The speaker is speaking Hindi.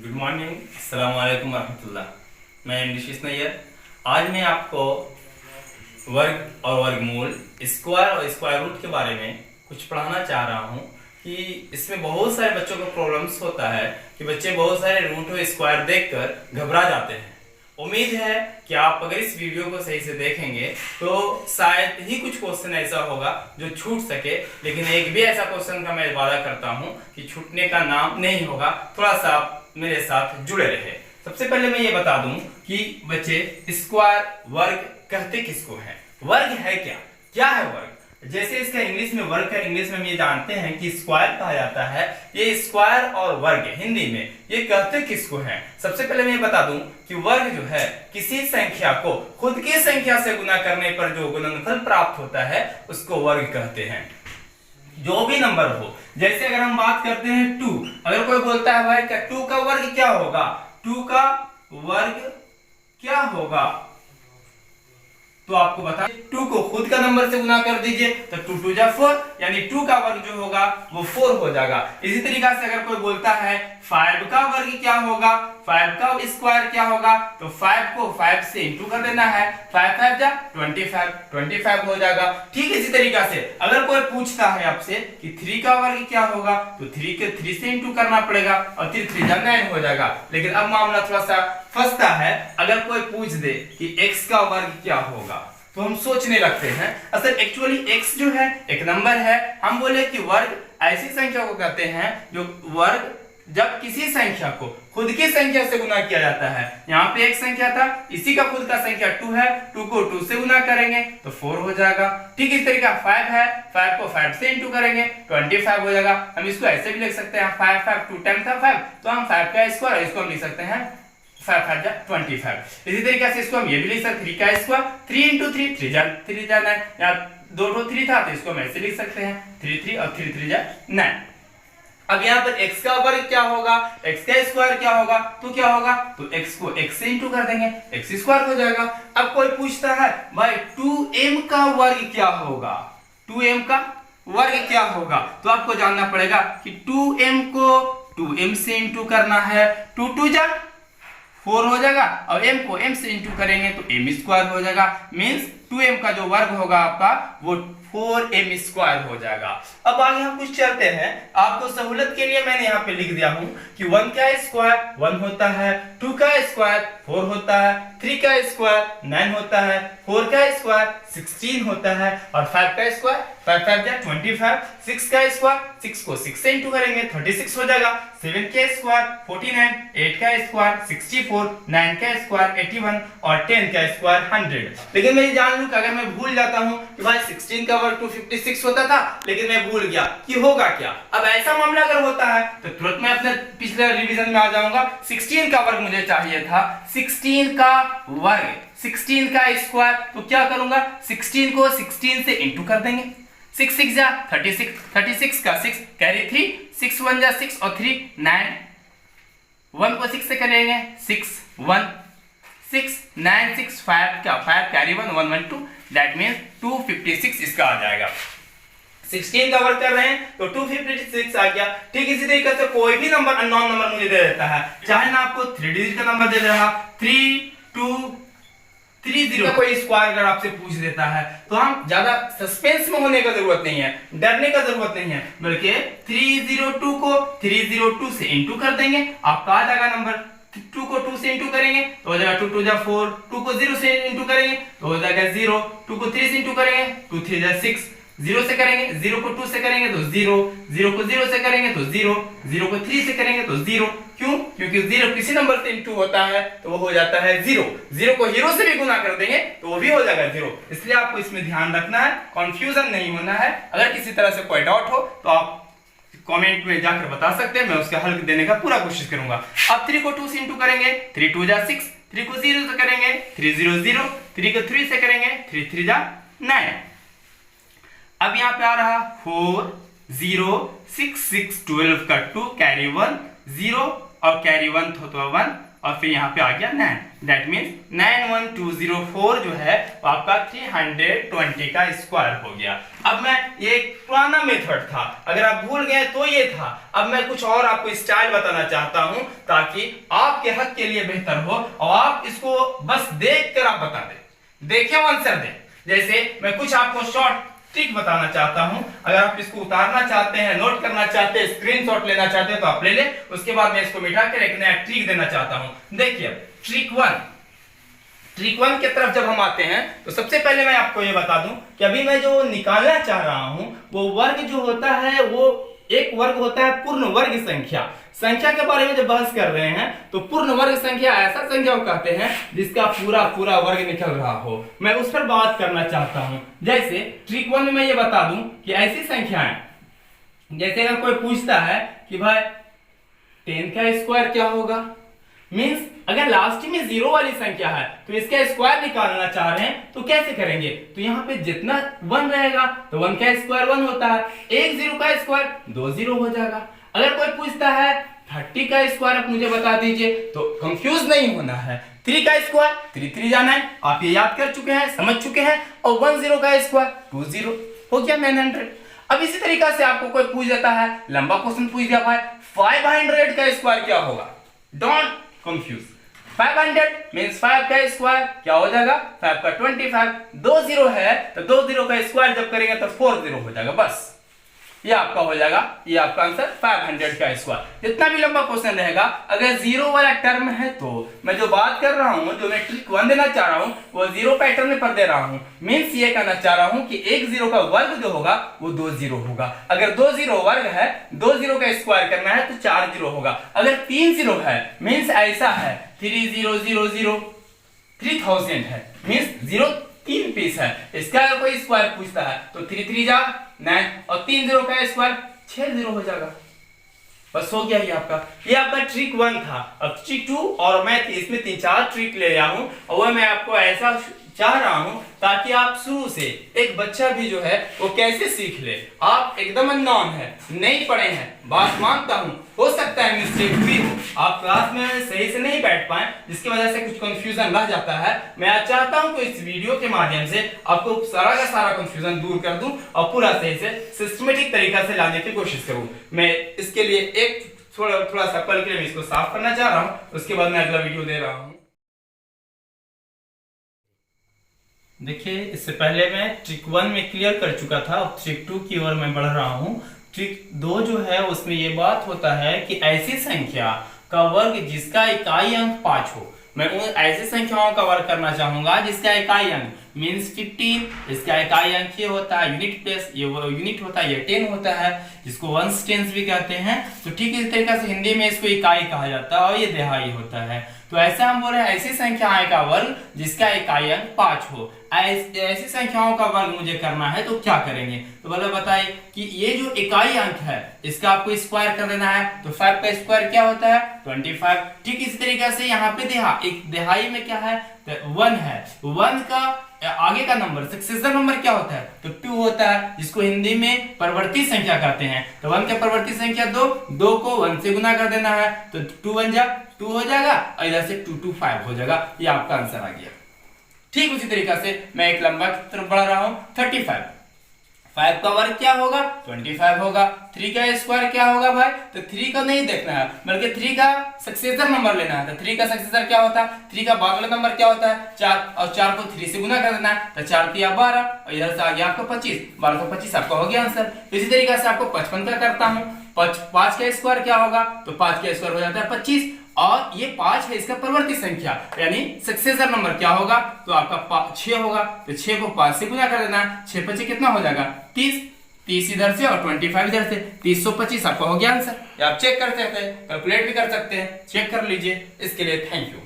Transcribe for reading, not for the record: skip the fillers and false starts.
गुड मॉर्निंग, अस्सलाम वालेकुम वरहमतुल्लाह। मैं ऋषिश नैयर। आज मैं आपको वर्ग और वर्गमूल, स्क्वायर और स्क्वायर रूट के बारे में कुछ पढ़ाना चाह रहा हूँ कि इसमें बहुत सारे बच्चों को प्रॉब्लम्स होता है कि बच्चे बहुत सारे रूट और स्क्वायर देखकर घबरा जाते हैं। उम्मीद है कि आप अगर इस वीडियो को सही से देखेंगे तो शायद ही कुछ क्वेश्चन ऐसा होगा जो छूट सके, लेकिन एक भी ऐसा क्वेश्चन का मैं वादा करता हूँ कि छूटने का नाम नहीं होगा। थोड़ा सा आप मेरे साथ जुड़े रहे। सबसे पहले मैं ये बता दूं कि बच्चे स्क्वायर वर्ग कहते किसको है, वर्ग है क्या, क्या है वर्ग। जैसे इसका इंग्लिश में वर्ग है, इंग्लिश में हम ये जानते हैं कि स्क्वायर कहा जाता है। ये स्क्वायर और वर्ग हिंदी में ये कहते किसको है। सबसे पहले मैं ये बता दूं कि वर्ग जो है किसी संख्या को खुद की संख्या से गुना करने पर जो गुणनफल प्राप्त होता है उसको वर्ग कहते हैं। जो भी नंबर हो, जैसे अगर हम बात करते हैं 2, अगर कोई बोलता है भाई 2 का वर्ग क्या होगा, 2 का वर्ग क्या होगा, तो आपको बता 2 को खुद का नंबर से गुना कर दीजिए तो 2 2 जा 4, यानी 2 का वर्ग जो होगा वो 4 हो जाएगा। इसी तरीका से अगर कोई बोलता है 5 का वर्ग क्या होगा, 5 का स्क्वायर क्या होगा, तो 5 को 5 से इंटू कर देना है, 5 5 जा 25, 25 हो जाएगा। ठीक इसी तरीका से अगर कोई पूछता है आपसे कि 3 का वर्ग क्या होगा, तो 3 के 3 से इंटू करना पड़ेगा और 3 3 जा 9 हो जाएगा। लेकिन अब मामला थोड़ा सा फंसता है। अगर कोई पूछ दे कि x का वर्ग क्या होगा तो हम सोचने लगते हैं, असल एक्चुअली x जो है एक नंबर है। हम बोले कि वर्ग ऐसी संख्या को कहते हैं जो वर्ग जब किसी संख्या को खुद की संख्या से गुना किया जाता है। यहाँ पे एक संख्या था, इसी का खुद का संख्या 2 है, 2 को 2 से गुना करेंगे तो 4 हो जाएगा। ठीक इस तरीका 5 है, 5 को 5 से इंटू करेंगे 25 हो जाएगा। हम इसको ऐसे भी लिख सकते हैं 5 5 2 टाइम्स 5, तो हम 5 का स्क्वायर, इसको हम लिख सकते हैं 5 5 जा 25। इसी तरीके से इसको हम ये भी लिख सकते हैं 3 का स्क्वायर, 3 इंटू 3 3 जा 9, या 2 2 3 था तो इसको हम ऐसे लिख सकते हैं 3 3 और 3 3 जा 9। अब यहाँ पर x का वर्ग क्या होगा, x का स्क्वायर क्या होगा, तो क्या होगा, तो x को x से इंटू कर देंगे, x स्क्वायर हो जाएगा। अब कोई पूछता है भाई 2m का वर्ग क्या होगा, 2m का वर्ग क्या होगा, तो आपको जानना पड़ेगा कि 2m को 2m से इंटू करना है, 2 2 जा 4 हो जाएगा और m को m से इंटू करेंगे तो m स्क्वायर हो जाएगा। मींस 2m का जो वर्ग होगा आपका वो 4m स्क्वायर हो जाएगा। अब आगे हम कुछ चलते हैं, आपको सहूलत के लिए मैंने यहाँ पे लिख दिया हूं कि 1 का स्क्वायर 1 होता है, 2 का स्क्वायर 4 होता है, 3 का स्क्वायर 9 होता है, 4 का स्क्वायर 16 होता है और 5 का स्क्वायर 5 5 जा 25, 6 का स्क्वायर 6 को 6 से इंटू करेंगे 36 हो जाएगा, 7 का स्क्वायर 49, 8 का स्क्वायर 64, 9 का स्क्वायर 81 और 10 का स्क्वायर 100। लेकिन मैं ये जान लूं कि अगर मैं भूल जाता हूं कि भाई 16 का वर्ग 256 होता था, लेकिन मैं भूल गया कि होगा क्या। अब ऐसा मामला अगर होता है तो तुरंत मैं अपने पिछले रिवीजन में आ जाऊंगा। 16 का वर्ग मुझे चाहिए था, 16 का वर्ग, 16 का स्क्वायर, तो क्या करूंगा 16 को 16 से इंटू कर देंगे, 6 6 जा 36, 36 का 6 कैरी 3, 6 1 जा 6 और 3 9, 1 को 6 से करेंगे 6 1 6 9 6 5 क्या 5 कैरी 1 1 1 2, दैट मींस 256 इसका आ जाएगा। 16 का वर्ग कर रहे हैं तो 256 आ गया। ठीक इसी तरीके से कोई भी नंबर अननोन नंबर मुझे दे देता है, चाहे ना आपको 3 डिजिट का नंबर दे रहा 3 2 3 0 का कोई स्क्वायर अगर आपसे पूछ देता है तो हम ज्यादा सस्पेंस में होने का जरूरत नहीं है, डरने का जरूरत नहीं है, बल्कि 302 को 302 से इंटू कर देंगे, आपका आ जाएगा नंबर। 2 को 2 से इंटू करेंगे तो हो जाएगा 2 2 जा 4, 2 को 0 से इंटू करेंगे तो हो जाएगा 0, 2 को 3 से इंटू करेंगे 2 3 जा 6, 0 से करेंगे 0 को 2 से करेंगे तो 0, 0 को 0 से करेंगे तो 0, 0 को 3 से करेंगे तो 0। क्यों? क्योंकि 0 किसी नंबर से इंटू होता है तो वो हो जाता है 0। 0 को हीरो से भी गुना कर देंगे तो वो भी हो जाएगा 0। इसलिए आपको इसमें ध्यान रखना है, कंफ्यूजन नहीं होना है। अगर किसी तरह से कोई डाउट हो तो आप कमेंट में जाकर बता सकते हैं, मैं उसका हल देने का पूरा कोशिश करूंगा। अब 3 को 2 से इंटू करेंगे 3 2 जा 6, 3 को 0 से करेंगे 3 0 0, 3 को 3 से करेंगे 3 3 जा 9। अब यहाँ पे आ रहा 4 0 6 6 12 का 2 कैरी 1 0 और कैरी 1 तो 1 और फिर यहाँ पे आ गया 9, दैट मीन्स 91204 जो है वो आपका 320 का स्क्वायर हो गया। अब मैं ये एक पुराना मेथड था, अगर आप भूल गए तो ये था। अब मैं कुछ और आपको स्टाइल बताना चाहता हूं ताकि आपके हक के लिए बेहतर हो और आप इसको बस देख कर आप बता दें, देखें आंसर दें। जैसे मैं कुछ आपको शॉर्ट ट्रिक बताना चाहता हूं, अगर आप इसको उतारना चाहते हैं, नोट करना चाहते हैं, स्क्रीनशॉट लेना चाहते हैं तो आप ले लें। उसके बाद मैं इसको मिटा कर एक नया ट्रिक देना चाहता हूं। देखिए ट्रिक वन की तरफ जब हम आते हैं तो सबसे पहले मैं आपको ये बता दूं कि अभी मैं जो निकालना चाह रहा हूं वो वर्ग जो होता है वो एक वर्ग होता है पूर्ण वर्ग संख्या के बारे में जब बहस कर रहे हैं तो पूर्ण वर्ग संख्या ऐसा संख्या को कहते हैं जिसका पूरा पूरा वर्ग निकल रहा हो। मैं उस पर बात करना चाहता हूं। जैसे ट्रिक 1 में मैं ये बता दूं कि ऐसी संख्याएं, जैसे अगर कोई पूछता है कि भाई 10 का स्क्वायर क्या होगा, मींस अगर लास्ट में 0 वाली संख्या है तो इसका स्क्वायर निकालना चाह रहे हैं तो कैसे करेंगे, तो यहाँ पे जितना 1 रहेगा तो 1 का स्क्वायर 1 होता है, एक 0 का स्क्वायर 2 0 हो जाएगा। अगर कोई पूछता है 30 का स्क्वायर आप मुझे बता दीजिए तो कंफ्यूज नहीं होना है, 3 का स्क्वायर 3 3 जाना है, आप ये याद कर चुके हैं, समझ चुके हैं। और 1 0 का स्क्वायर 2 0 हो गया 900। अब इसी तरीका से आपको कोई पूछ देता है, लंबा क्वेश्चन पूछ दिया भाई 500 का स्क्वायर क्या होगा, डोंट कंफ्यूज। 500 मींस 5 का स्क्वायर क्या हो जाएगा, 5 का 25, 2 0 है तो 2 0 का स्क्वायर जब करेंगे तो 4 0 हो जाएगा, बस ये आपका हो जाएगा, ये आपका आंसर 500 का स्क्वायर। जितना भी लंबा क्वेश्चन रहेगा अगर 0 वाला टर्म है तो मैं जो बात कर रहा हूं, जो मैं ट्रिक 1 देना चाह रहा हूं वो 0 पैटर्न पर दे रहा हूं। मींस ये कहना चाह रहा हूं कि एक 0 का वर्ग जो होगा वो 2 0 होगा। अगर 2 0 वर्ग है, 2 0 का स्क्वायर करना है तो 4 0 होगा। अगर 3 0 है मींस ऐसा है 3000 3000 है, मींस 0 3 पीस है, इसका अगर कोई स्क्वायर पूछता है तो 3 3 जा 9 और 3 0 का स्क्वायर 6 0 हो जाएगा, बस हो गया ये आपका ट्रिक 1 था। अब ट्रिक 2 और मैं इसमें 3-4 ट्रिक ले रहा हूं और वह मैं आपको ऐसा चाह रहा हूं ताकि आप शुरू से एक बच्चा भी जो है वो कैसे सीख ले। आप एकदम अननोन है, नहीं पढ़े हैं, बात मानता हूं, हो सकता है मिस्टेक हुई हो, आप क्लास में सही से नहीं बैठ पाए जिसकी वजह से कुछ कंफ्यूजन रह जाता है। मैं आज चाहता हूं कि इस वीडियो के माध्यम से आपको सारा का सारा कंफ्यूजन दूर कर दूं और पूरा सही से सिस्टमेटिक तरीका से लाने की कोशिश करूं। मैं इसके लिए एक थोड़ा सा पल के लिए इसको साफ करना चाह रहा हूं, उसके बाद मैं अगला वीडियो दे रहा हूं। देखिए इससे पहले मैं ट्रिक 1 में क्लियर कर चुका था, अब ट्रिक 2 की ओर मैं बढ़ रहा हूं। ट्रिक 2 जो है उसमें ये बात होता है कि ऐसी संख्या का वर्ग जिसका इकाई अंक 5 हो। मैं उन ऐसी संख्याओं का वर्ग करना चाहूंगा जिसका इकाई अंक मींस 15, इसका इकाई अंक ये होता है यूनिट प्लस ये यूनिट होता है, ये 10 होता है, जिसको वंस टेंस भी कहते हैं। तो ठीक इस तरीके से हिंदी में इसको इकाई कहा जाता है और ये दहाई होता है। तो ऐसा हम बोल रहे हैं ऐसी संख्याएं का वर्ग जिसका इकाई अंक 5 हो। ऐसी संख्याओं का वर्ग मुझे करना है तो क्या करेंगे, तो बोले बताइए कि ये जो इकाई अंक है इसका आपको स्क्वायर कर देना है, तो 5 का स्क्वायर क्या होता है 25। ठीक इस तरीके से यहाँ पे दहाई में क्या है 1 है, 1 का आगे का नंबर सक्सेसर नंबर क्या होता है तो 2 होता है, जिसको हिंदी में परवर्ती संख्या कहते हैं। तो 1 का परवर्ती संख्या 2 को 1 से गुना कर देना है तो 2 1 जा 2 हो जाएगा और इधर से 2 2 5 हो जाएगा, ये आपका आंसर आ गया। ठीक उसी तरीका से मैं एक लंबा की तरफ बढ़ रहा हूं 35। 5 का वर्ग क्या होगा 25 होगा। 3 का स्क्वायर क्या होगा भाई, तो 3 का नहीं देखना है बल्कि 3 का सक्सेसर नंबर लेना है। तो 3 का सक्सेसर क्या होता है, 3 का बाद वाला नंबर क्या होता है 4, और 4 को 3 से गुना कर देना है तो 4 3 12 और इधर से आ गया आपको 25, 12 को 25 आपका हो गया आंसर। इसी तरीके से आपको 55 का करता हूं, 5 का स्क्वायर क्या होगा तो 5 का स्क्वायर हो जाता है 25 और ये 5 है इसका परवर्ती संख्या यानी सक्सेसर नंबर क्या होगा तो आपका 6 होगा। तो 6 को 5 से गुना कर देना, 6 25 कितना हो जाएगा 30 इधर से और 25 इधर से 325 आपका हो गया आंसर। आप चेक कर सकते हैं, कैलकुलेट भी कर सकते हैं, चेक कर लीजिए। इसके लिए थैंक यू।